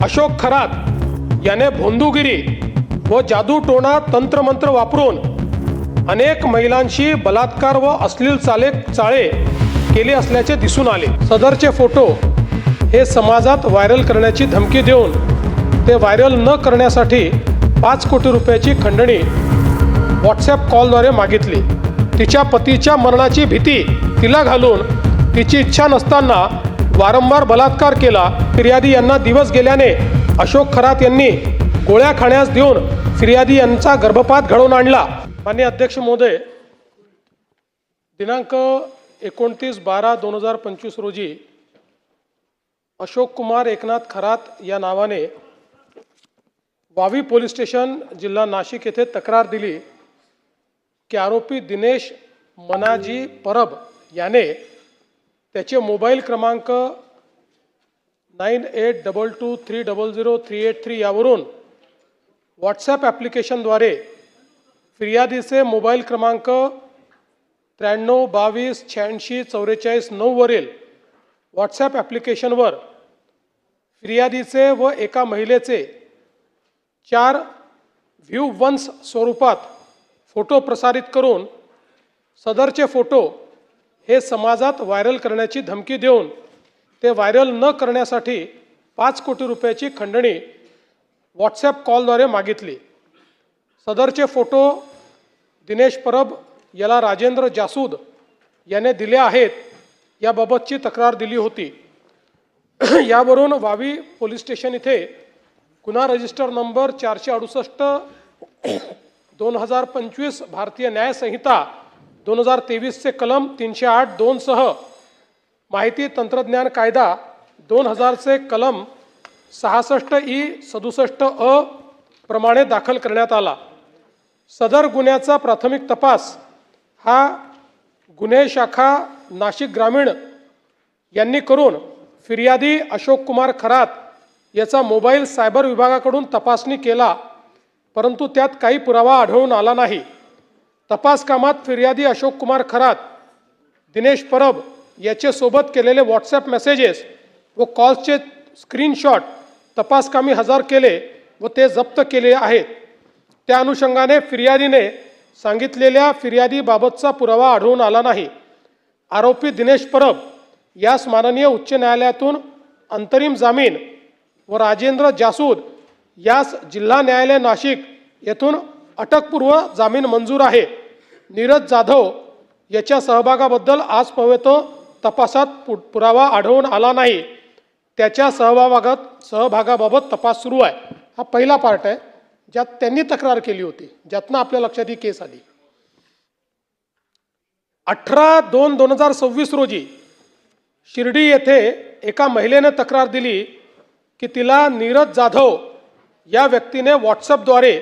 अशोक खरात याने भोंदूगिरी व जादूटोणा तंत्रमंत्र वापरून अनेक महिलांशी बलात्कार व अश्लील चाळे केले असल्याचे दिसून आले। सदरचे फोटो हे समाजात व्हायरल करण्याची धमकी देऊन ते व्हायरल न करण्यासाठी 5 कोटी रुपयाची खंडणी व्हॉट्सॲप कॉलद्वारे मागितली। तिच्या पतीच्या मरणाची भीती तिला घालून तिची इच्छा नसताना वारंवार बलात्कार केला। फिर्यादी यांना दिवस गेल्याने अशोक खरात यांनी गोळ्या खाण्यास देऊन फिर्यादी यांचा गर्भपात घडवून आणला। माननीय अध्यक्ष महोदय, दिनांक 29/12/2025 रोजी अशोक कुमार एकनाथ खरात या नावाने वावी पोलीस स्टेशन जिल्हा नाशिक येथे तक्रार दिली की आरोपी दिनेश मनाजी परब याने त्याचे मोबाईल क्रमांक 9822300383 यावरून व्हॉट्सॲप ॲप्लिकेशनद्वारे फिर्यादीचे मोबाईल क्रमांक 9322864449 वरील व्हॉट्सॲप ॲप्लिकेशनवर फिर्यादीचे व एका महिलेचे 4 व्ह्यू वन्स स्वरूपात फोटो प्रसारित करून सदरचे फोटो हे समाजात व्हायरल करण्याची धमकी देऊन ते व्हायरल न करण्यासाठी 5 कोटी रुपयाची खंडणी व्हॉट्सॲप कॉलद्वारे मागितली। सदरचे फोटो दिनेश परब याला राजेंद्र जासूद याने दिले आहेत याबाबतची तक्रार दिली होती। यावरून वावी पोलीस स्टेशन इथे गुन्हा रजिस्टर नंबर 468/2025 भारतीय न्याय संहिता 2023 चे कलम 308(2) सह माहिती तंत्रज्ञान कायदा 2000 चे कलम 66(e)67(अ) प्रमाणे दाखल करण्यात आला। सदर गुन्ह्याचा प्राथमिक तपास हा गुन्हे शाखा नाशिक ग्रामीण यांनी करून फिर्यादी अशोक कुमार खरात याचा मोबाईल सायबर विभागाकडून तपासणी केला, परंतु त्यात काही पुरावा आढळून आला नाही। तपास कामात फिर्यादी अशोक कुमार खरात दिनेश परब याचे सोबत केलेले व्हॉट्सॲप मेसेजेस व कॉल्सचे स्क्रीनशॉट तपासकामी हजर केले व ते जप्त केले आहेत। त्या अनुषंगाने फिर्यादीने सांगितलेल्या फिर्यादीबाबतचा पुरावा आढळून आला नाही। आरोपी दिनेश परब यास माननीय उच्च न्यायालयातून अंतरिम जामीन व राजेंद्र जासूद यास जिल्हा न्यायालय नाशिक येथून अटकपूर्व जामीन मंजूर आहे। नीरज जाधव याच्या सहभागाबद्दल आजपर्यंत तपासात पुरावा आढळून आला नाही। त्याच्या सहभागाबाबत तपास सुरू आहे। हा पहिला पार्ट आहे ज्यात त्यांनी तक्रार केली होती, ज्यातनं आपल्या लक्षात ही केस आली। 18/2/2026 रोजी शिर्डी येथे एका महिलेने तक्रार दिली की तिला नीरज जाधव या व्यक्तीने व्हॉट्सॲपद्वारे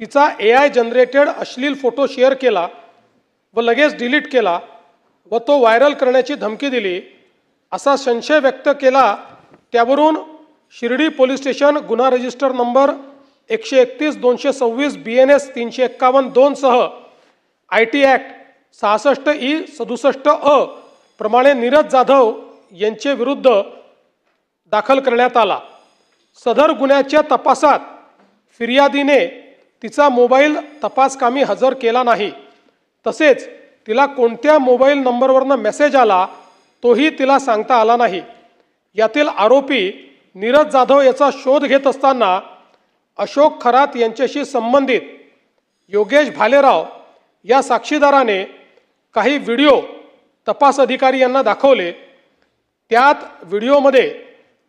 तिचा AI जनरेटेड अश्लील फोटो शेअर केला व लगेच डिलीट केला व तो व्हायरल करण्याची धमकी दिली असा संशय व्यक्त केला। त्यावरून शिर्डी पोलीस स्टेशन गुन्हा रजिस्टर नंबर 131/226 BNS 351(2) सह IT ॲक्ट 66(e)67(अ) प्रमाणे नीरज जाधव यांचे विरुद्ध दाखल करण्यात आला। सदर गुन्ह्याच्या तपासात फिर्यादीने तिचा मोबाईल तपासकामी हजर केला नाही, तसेच तिला कोणत्या मोबाईल नंबरवरनं मेसेज आला तोही तिला सांगता आला नाही। यातील आरोपी नीरज जाधव याचा शोध घेत असताना अशोक खरात यांच्याशी संबंधित योगेश भालेराव या साक्षीदाराने काही व्हिडिओ तपास अधिकारी यांना दाखवले। त्यात व्हिडिओमध्ये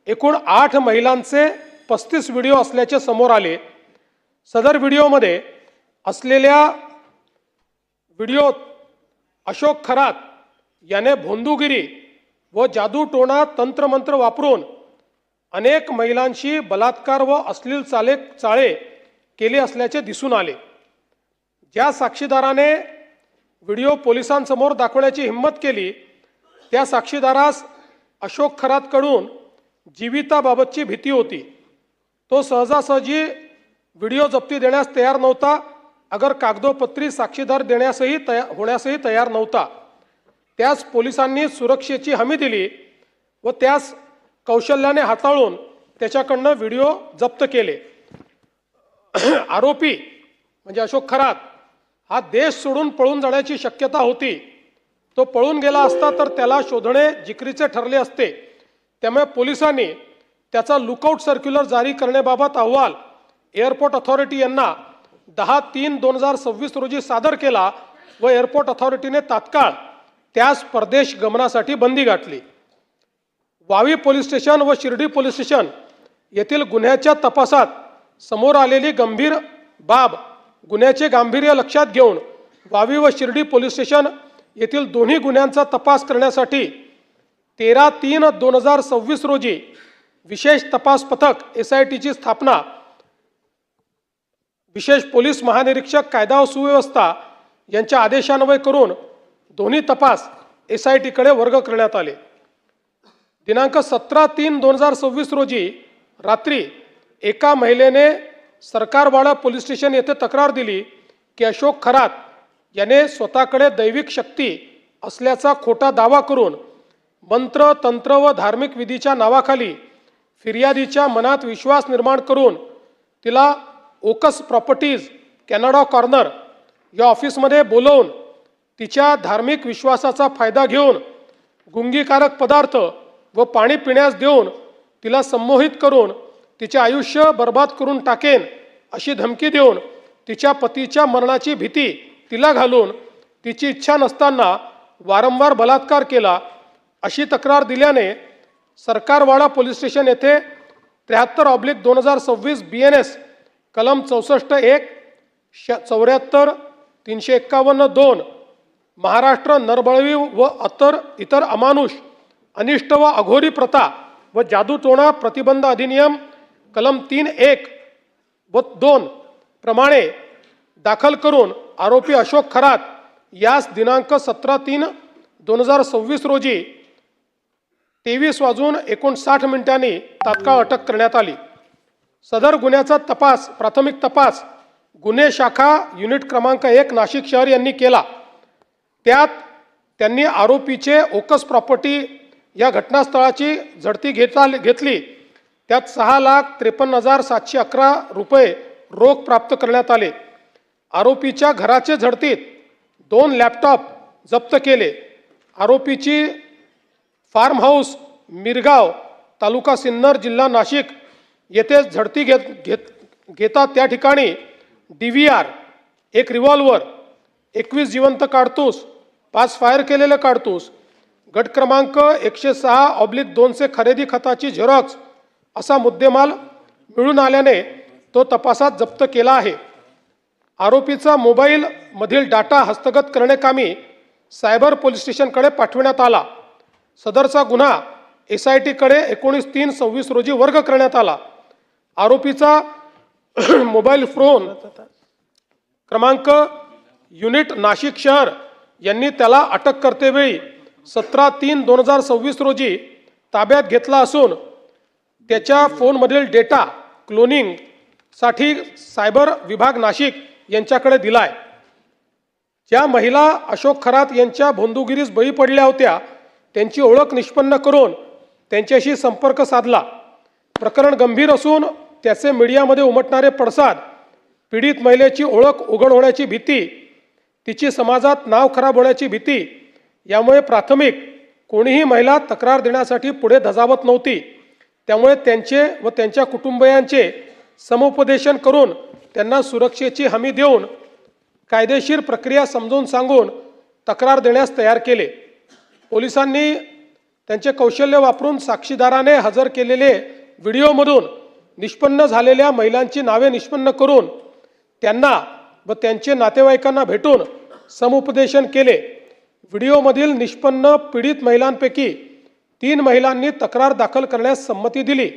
एकूण 8 महिलांचे 35 व्हिडिओ असल्याचे समोर आले। सदर व्हिडिओमध्ये असलेल्या व्हिडिओत अशोक खरात याने भोंदूगिरी व जादूटोणा तंत्रमंत्र वापरून अनेक महिलांशी बलात्कार व अश्लील चाळे केले असल्याचे दिसून आले। ज्या साक्षीदाराने व्हिडिओ पोलिसांसमोर दाखवण्याची हिंमत केली त्या साक्षीदारास अशोक खरातकडून जीविताबाबतची भीती होती। तो सहजासहजी व्हिडिओ जप्ती देण्यास तयार नव्हता, अगर कागदोपत्री साक्षीदार होण्यासही तयार नव्हता। त्यास पोलिसांनी सुरक्षेची हमी दिली व त्यास कौशल्याने हाताळून त्याच्याकडनं व्हिडिओ जप्त केले। आरोपी म्हणजे अशोक खरात हा देश सोडून पळून जाण्याची शक्यता होती। तो पळून गेला असता तर त्याला शोधणे जिकरीचे ठरले असते। त्यामुळे पोलिसांनी त्याचा लुकआउट सर्क्युलर जारी करण्याबाबत अहवाल एअरपोर्ट अथॉरिटी यांना 10/3/2026 रोजी सादर केला व एअरपोर्ट अथॉरिटीने तात्काळ त्यास परदेश गमनासाठी बंदी घातली। वावी पोलीस स्टेशन व शिर्डी पोलीस स्टेशन येथील गुन्ह्याच्या तपासात समोर आलेली गंभीर बाब गुन्ह्याचे गांभीर्य लक्षात घेऊन वावी व शिर्डी पोलीस स्टेशन येथील दोन्ही गुन्ह्यांचा तपास करण्यासाठी 13/3/2026 रोजी विशेष तपास पथक SITची स्थापना विशेष पोलीस महानिरीक्षक कायदा व सुव्यवस्था यांच्या आदेशान्वये करून दोन्ही तपास SITकडे वर्ग करण्यात आले। दिनांक 17/3/2026 रोजी रात्री एका महिलेने सरकारवाडा पोलीस स्टेशन येथे तक्रार दिली की अशोक खरात याने स्वतःकडे दैविक शक्ती असल्याचा खोटा दावा करून मंत्र तंत्र व धार्मिक विधीच्या नावाखाली फिर्यादीच्या मनात विश्वास निर्माण करून तिला ओकस प्रॉपर्टीज कॅनडा कॉर्नर या ऑफिसमध्ये बोलवून तिच्या धार्मिक विश्वासाचा फायदा घेऊन गुंगीकारक पदार्थ व पाणी पिण्यास देऊन तिला संमोहित करून तिचे आयुष्य बर्बाद करून टाकेन अशी धमकी देऊन तिच्या पतीच्या मरणाची भीती तिला घालून तिची इच्छा नसताना वारंवार बलात्कार केला अशी तक्रार दिल्याने सरकारवाडा पोलीस स्टेशन येथे 73/2026 BNS कलम 64(1) 74 351(2) महाराष्ट्र नरबळवी व इतर अमानुष अनिष्ट व अघोरी प्रथा व जादूटोणा प्रतिबंध अधिनियम कलम 3(1) व 2 प्रमाणे दाखल करून आरोपी अशोक खरात यास दिनांक 17/3/2026 रोजी 23:59 तात्काळ अटक करण्यात आली। सदर गुन्ह्याचा तपास प्राथमिक तपास गुन्हे शाखा युनिट क्रमांक 1 नाशिक शहर यांनी केला। त्यात त्यांनी आरोपीचे ओकस प्रॉपर्टी या घटनास्थळाची झडती घेतली। त्यात 6,53,711 रुपये रोख प्राप्त करण्यात आले। आरोपीच्या घराचे झडतीत 2 लॅपटॉप जप्त केले। आरोपीची फार्म हाऊस मिरगाव तालुका सिन्नर जिल्हा नाशिक येथे झडती घेता त्या ठिकाणी DVR 1 रिव्हॉल्वर 21 जिवंत काडतूस 5 फायर केलेले काडतूस गट क्रमांक 106/2 खरेदी खताची झेरॉक्स असा मुद्देमाल मिळून आल्याने तो तपासात जप्त केला आहे। आरोपीचा मोबाईल मधील डाटा हस्तगत करण्याकामी सायबर पोलीस स्टेशनकडे पाठविण्यात आला। सदरचा गुन्हा SITकडे 19/3/26 रोजी वर्ग करण्यात आला। आरोपीचा मोबाईल फोन क्रमांक युनिट नाशिक शहर यांनी त्याला अटक करतेवेळी 17/3/2026 रोजी ताब्यात घेतला असून त्याच्या फोनमधील डेटा क्लोनिंग साठी सायबर विभाग नाशिक यांच्याकडे दिलाय। ज्या महिला अशोक खरात यांच्या भोंदूगिरीस बळी पडल्या होत्या त्यांची ओळख निष्पन्न करून त्यांच्याशी संपर्क साधला। प्रकरण गंभीर असून त्याचे मीडियामध्ये उमटणारे पडसाद पीडित महिलेची ओळख उघड होण्याची भीती तिची समाजात नाव खराब होण्याची भीती यामुळे प्राथमिक कोणीही महिला तक्रार देण्यासाठी पुढे धजावत नव्हती। त्यामुळे त्यांचे व त्यांच्या कुटुंबियांचे समुपदेशन करून त्यांना सुरक्षेची हमी देऊन कायदेशीर प्रक्रिया समजून सांगून तक्रार देण्यास तयार केले। पोलिसांनी त्यांचे कौशल्य वापरून साक्षीदाराने हजर केलेले व्हिडिओमधून निष्पन्न झालेल्या महिलांची नावे निष्पन्न करून त्यांना व त्यांचे नातेवाईकांना भेटून समुपदेशन केले। व्हिडिओमधील निष्पन्न पीडित महिलांपैकी 3 महिलांनी तक्रार दाखल करण्यास संमती दिली।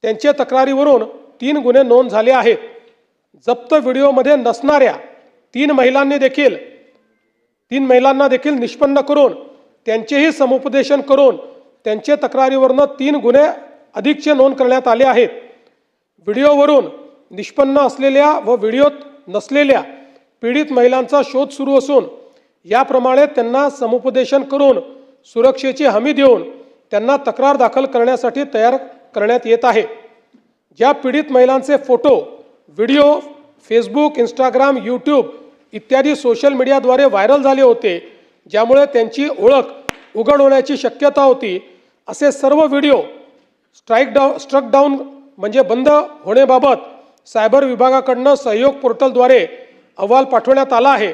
त्यांच्या तक्रारीवरून 3 गुन्हे नोंद झाले आहेत। जप्त व्हिडिओमध्ये नसणाऱ्या 3 महिलांना देखील निष्पन्न करून त्यांचेही समुपदेशन करून त्यांचे तक्रारीवरून 3 गुन्हे अधिकचे नोंद करण्यात आले आहेत। व्हिडिओवरून निष्पन्न असलेल्या व व्हिडिओत नसलेल्या पीडित महिलांचा शोध सुरू असून याप्रमाणे त्यांना समुपदेशन करून सुरक्षेची हमी देऊन त्यांना तक्रार दाखल करण्यासाठी तयार करण्यात येत आहे। ज्या पीडित महिलांचे photo, video Facebook, Instagram, YouTube इत्यादी सोशल मीडियाद्वारे व्हायरल झाले होते, ज्यामुळे त्यांची ओळख उघड होण्याची शक्यता होती, असे सर्व व्हिडिओ स्ट्रक डाऊन म्हणजे बंद होण्याबाबत सायबर विभागाकडून सहयोग पोर्टलद्वारे अहवाल पाठवण्यात आला आहे।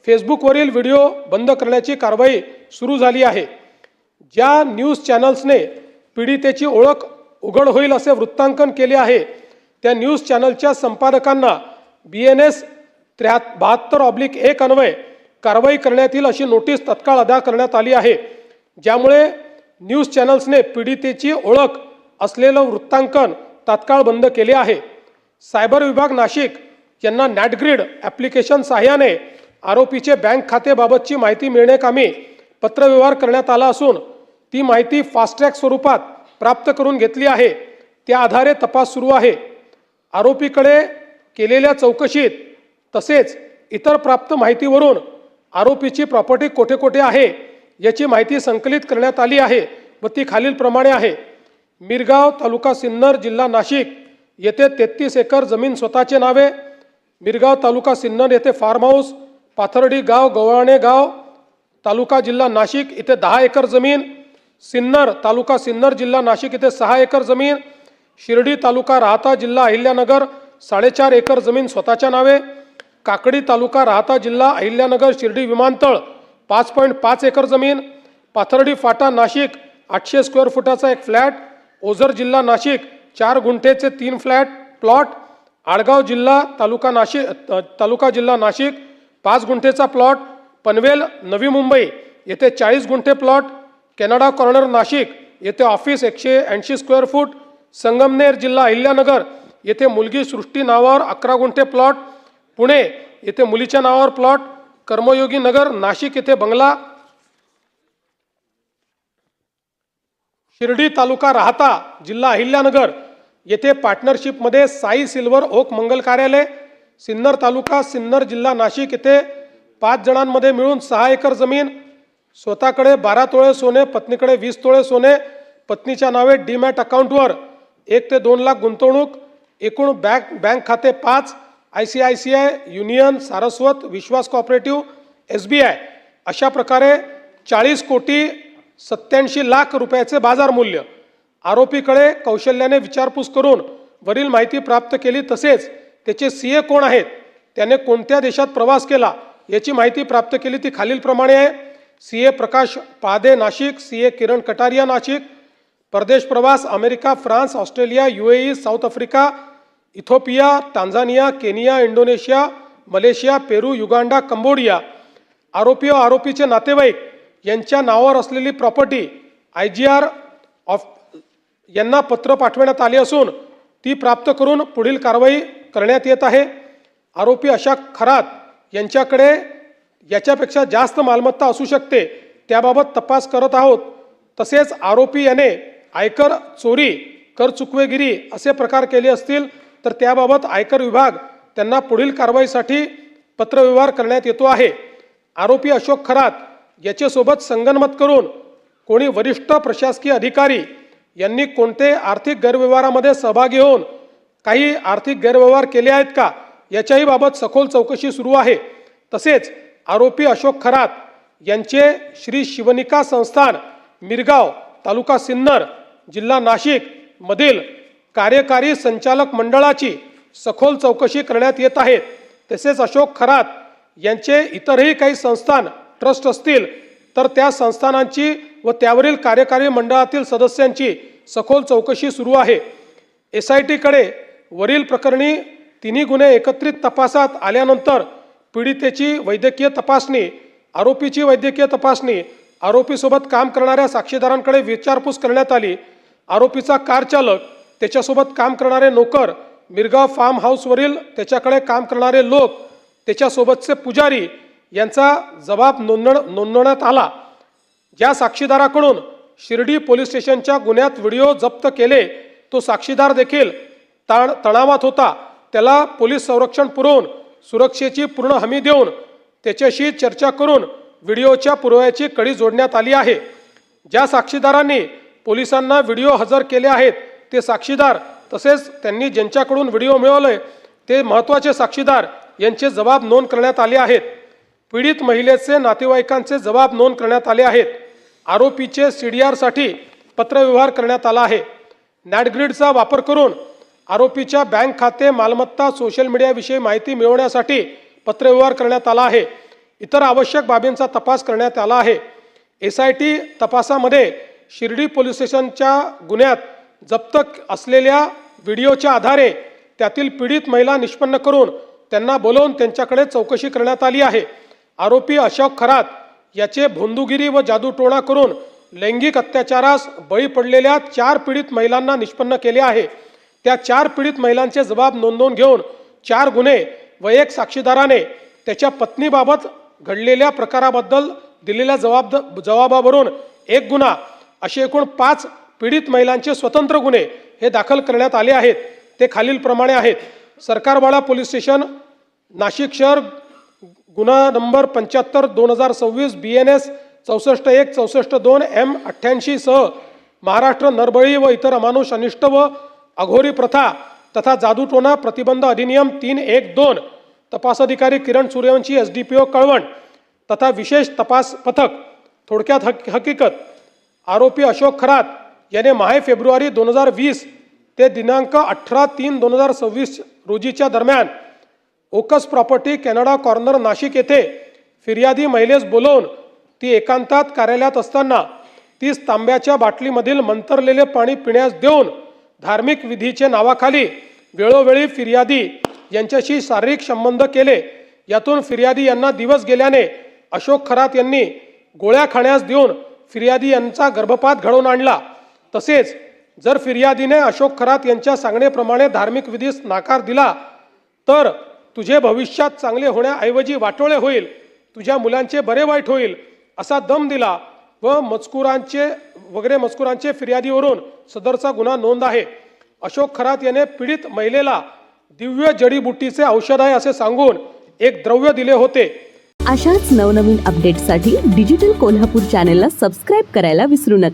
फेसबुकवरील व्हिडिओ बंद करण्याची कारवाई सुरू झाली आहे। ज्या न्यूज चॅनल्सने पीडितेची ओळख उघड होईल असे वृत्तांकन केले आहे, त्या न्यूज चॅनलच्या संपादकांना BNS 72/1 अन्वये कारवाई करण्यात येईल अशी नोटीस तत्काळ अदा करण्यात आली आहे, ज्यामुळे न्यूज चॅनल्सने पीडितेची ओळख असलेलं वृत्तांकन तात्काळ बंद केले आहे। सायबर विभाग नाशिक यांना नॅटग्रीड ॲप्लिकेशन सहाय्याने आरोपीचे बँक खातेबाबतची माहिती मिळण्याकामी पत्रव्यवहार करण्यात आला असून ती माहिती फास्ट ट्रॅक स्वरूपात प्राप्त करून घेतली आहे। त्या आधारे तपास सुरू आहे। आरोपीकडे केलेल्या चौकशीत तसेच इतर प्राप्त माहितीवरून आरोपीची प्रॉपर्टी कोठे कोठे आहे याची माहिती संकलित करण्यात आली आहे व ती खालीलप्रमाणे आहे। मिरगाव, तालुका सिन्नर, जिल्हा नाशिक येथे 33 एकर जमीन स्वतःचे नावे, मिरगाव, तालुका सिन्नर येथे फार्म हाऊस, पाथर्डी गाव, गव्हाणे गाव, तालुका जिल्हा नाशिक येथे 10 एकर जमीन, सिन्नर, तालुका सिन्नर, जिल्हा नाशिक येथे 6 एकर जमीन, शिर्डी, तालुका राहता, जिल्हा अहिल्यानगर 4.5 एकर जमीन स्वतःच्या नावे, काकडी, तालुका राहता, जिल्हा अहिल्यानगर, शिर्डी विमानतळ 5.5 एकर जमीन, पाथर्डी फाटा नाशिक 800 स्क्वेअर फुटाचा एक फ्लॅट, ओझर, जिल्हा नाशिक 4 गुंठेचे 3 प्लॉट, आळगाव जिल्हा तालुका जिल्हा नाशिक 5 गुंठेचा प्लॉट, पनवेल, नवी मुंबई येथे 40 गुंठे प्लॉट, कॅनडा कॉर्नर नाशिक येथे ऑफिस 180 स्क्वेअर फूट, संगमनेर, जिल्हा अहिल्यानगर येथे मुलगी सृष्टी नावावर 11 गुंठे प्लॉट, पुणे येथे मुलीच्या नावावर प्लॉट, कर्मयोगी नगर नाशिक येथे बंगला, शिर्डी, तालुका राहता, जिल्हा अहिल्यानगर येथे पार्टनरशिपमध्ये साई सिल्वर ओक मंगल कार्यालय, सिन्नर, तालुका सिन्नर, जिल्हा नाशिक येथे 5 जणांमध्ये मिळून 6 एकर जमीन, स्वतःकडे 12 तोळे सोने, पत्नीकडे 20 तोळे सोने, पत्नीच्या नावे डीमॅट अकाउंटवर 1 ते 2 लाख गुंतवणूक, एकूण बँक खाते 5, ICICI, युनियन, सारस्वत, विश्वास कोऑपरेटिव्ह, SBI अशा प्रकारे 40,87,00,000 रुपयाचे बाजार मूल्य। आरोपीकडे कौशल्याने विचारपूस करून वरील माहिती प्राप्त केली, तसेच त्याचे CA कोण आहेत, त्याने कोणत्या देशात प्रवास केला याची माहिती प्राप्त केली, ती खालीलप्रमाणे आहे। CA प्रकाश पादे नाशिक, CA किरण कटारिया नाशिक, परदेश प्रवास America, France, Australia, UAE, South Africa, Ethiopia, Tanzania, Kenya, Indonesia, Malaysia, Peru, Uganda, Cambodia. आरोपी व आरोपीचे नातेवाईक यांच्या नावावर असलेली प्रॉपर्टी IGR यांना पत्र पाठवण्यात आले असून ती प्राप्त करून पुढील कारवाई करण्यात येत आहे। आरोपी अशा खरात यांच्याकडे याच्यापेक्षा जास्त मालमत्ता असू शकते, त्याबाबत तपास करत आहोत। तसेच आरोपी याने आयकर चोरी, कर चुकवेगिरी असे प्रकार केले असतील तर त्याबाबत आयकर विभाग त्यांना पुढील कारवाईसाठी पत्रव्यवहार करण्यात येतो आहे। आरोपी अशोक खरात याच्यासोबत संगनमत करून कोणी वरिष्ठ प्रशासकीय अधिकारी यांनी कोणते आर्थिक गैरव्यवहारामध्ये सहभागी होऊन काही आर्थिक गैरव्यवहार केले आहेत का याच्याही बाबत सखोल चौकशी सुरू आहे। तसेच आरोपी अशोक खरात यांचे श्री शिवनिका संस्थान मिरगाव, तालुका सिन्नर, जिल्हा नाशिक मधील कार्यकारी संचालक मंडळाची सखोल चौकशी करण्यात येत आहे। तसेच अशोक खरात यांचे इतरही काही संस्थान, ट्रस्ट असतील तर त्या संस्थानांची व त्यावरील कार्यकारी मंडळातील सदस्यांची सखोल चौकशी सुरू आहे। SIT कडे वरील प्रकरणी 3 गुन्हे एकत्रित तपासात आल्यानंतर पीडितेची वैद्यकीय तपासणी, आरोपीची वैद्यकीय तपासणी, आरोपीसोबत काम करणाऱ्या साक्षीदारांकडे विचारपूस करण्यात आली। आरोपीचा कार चालक, त्याच्यासोबत काम करणारे नोकर, मिरगाव फार्म हाऊसवरील त्याच्याकडे काम करणारे लोक, त्याच्यासोबतचे पुजारी यांचा जबाब नोंदवण्यात आला। ज्या साक्षीदाराकडून शिर्डी पोलीस स्टेशनच्या गुन्ह्यात व्हिडिओ जप्त केले तो साक्षीदार देखील तणावात होता, त्याला पोलीस संरक्षण पुरवून सुरक्षेची पूर्ण हमी देऊन त्याच्याशी चर्चा करून व्हिडिओच्या पुराव्याची कडी जोडण्यात आली आहे। ज्या साक्षीदारांनी पोलिसांना व्हिडिओ हजर केले आहेत ते साक्षीदार तसेच त्यांनी ज्यांच्याकडून व्हिडिओ मिळवले ते महत्त्वाचे साक्षीदार यांचे जबाब नोंद करण्यात आले आहेत। पीडित महिलेचे नातेवाईकांचे जबाब नोंद करण्यात आले आहेत। आरोपीचे CDRसाठी पत्रव्यवहार करण्यात आला आहे। नॅटग्रिडचा वापर करून आरोपीच्या बँक खाते, मालमत्ता, सोशल मीडियाविषयी माहिती मिळवण्यासाठी पत्रव्यवहार करण्यात आला आहे। इतर आवश्यक बाबींचा तपास करण्यात आला आहे। SIT तपासामध्ये शिर्डी पोलीस स्टेशनच्या गुन्ह्यात जप्त असलेल्या व्हिडिओच्या आधारे त्यातील पीडित महिला निष्पन्न करून त्यांना बोलवून त्यांच्याकडे चौकशी करण्यात आली आहे। आरोपी अशोक खरात याचे भोंदूगिरी व जादूटोणा करून लैंगिक अत्याचारास बळी पडलेल्या 4 पीडित महिलांना निष्पन्न केले आहे। त्या 4 पीडित महिलांचे जबाब नोंदवून घेऊन 4 गुन्हे व 1 साक्षीदाराने त्याच्या पत्नीबाबत घडलेल्या प्रकाराबद्दल दिलेल्या जबाबावरून 1 गुन्हा असे एकूण 5 पीडित महिलांचे स्वतंत्र गुन्हे हे दाखल करण्यात आले आहेत। ते खालीलप्रमाणे आहेत। सरकारवाडा पोलीस स्टेशन, नाशिक शहर, गुन्हा नंबर 75/2026 BNS 64-1 64-2 M88 सह महाराष्ट्र नरबळी व इतर अमानुष अनिष्ट व अघोरी प्रथा तथा जादूटोणा प्रतिबंध अधिनियम 3(1)(2). तपास अधिकारी किरण सूर्यवंशी, SDPO कळवण तथा विशेष तपास पथक। थोडक्यात हकीकत, आरोपी अशोक खरात याने माहे फेब्रुवारी 2020 ते दिनांक 18/3/2026 रोजीच्या दरम्यान ओकस प्रॉपर्टी, कॅनडा कॉर्नर, नाशिक येथे फिर्यादी महिलेस बोलवून ती एकांतात कार्यालयात असताना 30 तांब्याच्या बाटलीमधील मंतरलेले पाणी पिण्यास देऊन धार्मिक विधीचे नावाखाली वेळोवेळी फिर्यादी यांच्याशी शारीरिक संबंध केले। यातून फिर्यादी यांना दिवस गेल्याने अशोक खरात यांनी गोळ्या खाण्यास देऊन फिर्यादी यांचा गर्भपात घडवून आणला। तसेच जर फिर्यादीने अशोक खरात यांच्या सांगण्याप्रमाणे धार्मिक विधीस नकार दिला तर तुझे भविष्यात चांगले होण्याऐवजी वाटोळे होईल, तुझ्या मुलांचे बरे वाईट होईल असा दम दिला व मजकुरांचे फिर्यादीवरून सदरचा गुन्हा नोंद आहे। अशोक खरात याने पीडित महिलेला दिव्य जडीबुटीचे औषध आहे असे सांगून एक द्रव्य दिले होते। अशाच नवनवीन अपडेट्ससाठी डिजिटल कोल्हापूर चॅनेलला सबस्क्राईब करायला विसरू नका।